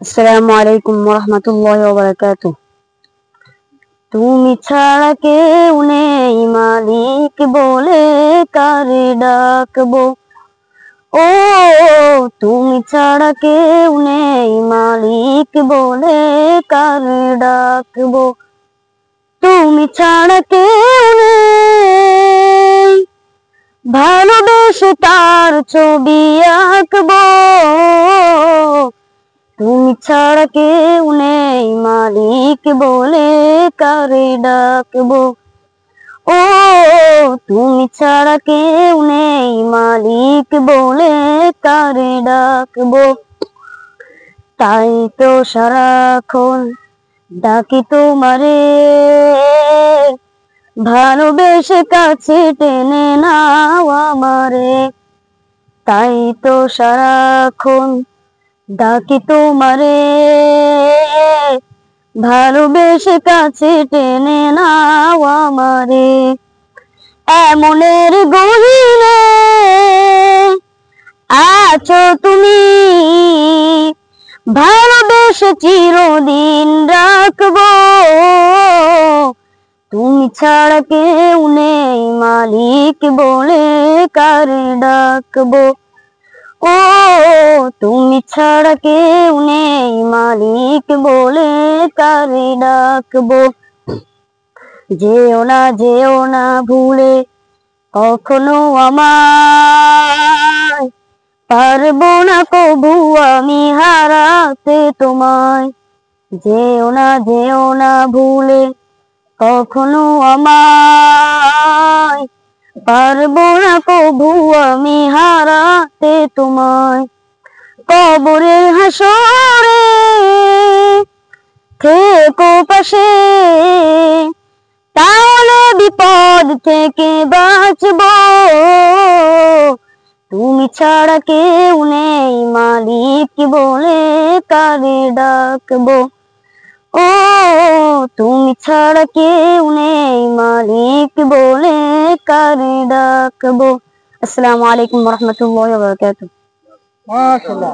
আসসালামু আলাইকুম ওয়া রাহমাতুল্লাহি ওয়া বারাকাতুহু। তুমি ছাড়া কেউ নেই মালিক বলে কারে ডাকবো। ও তুমি ছাড়া কেউ নেই মালিক বলে কারে ডাকবো। তুমি ছাড়া কেউ নেই ভালোবেসে তার ছবি আঁকবো। তুমি ছাড়া কেউ নেই মালিক বলে কারে ডাকবো। ও তুমি ছাড়া কেউ নেই মালিক বলে কারে ডাকবো। তাই তো সারাক্ষণ ডাকি তোমারে, ভালোবেসে কাছে টেনে নাও আমারে। তাই তো সারাক্ষণ ডাকি তোমারে, ভালোবেসে কাছে টেনে নাও আমারে। এমনের গহীনে আছো তুমি, ভালোবেসে চিরদিন রাখবো। তুমি ছাড়া কেউ নেই মালিক বলে কারে ডাকবো। ও তুমি ছাড়া কেউ নেই মালিক বলে কারে ডাকবো। যেও না ভুলে কখনো আমায়, পারবো না কবু আমি হারাতে তোমায়। যেও না ভুলে কখনো আমায়, পারবো না কবু আমি হারাতে তোমায়। কবরের হাসরে থেকো পাশে, তাহলে বিপদ থেকে বাঁচবো। তুমি ছাড়া কেউ নেই মালিক বলে কারে ডাকবো। ও তুমি ছাড়া কেউ নেই মালিক বলে কারে ডাকবো। আসসালামু আলাইকুম ওয়া রাহমাতুল্লাহি ওয়া বারাকাতুহু। মাশাআল্লাহ।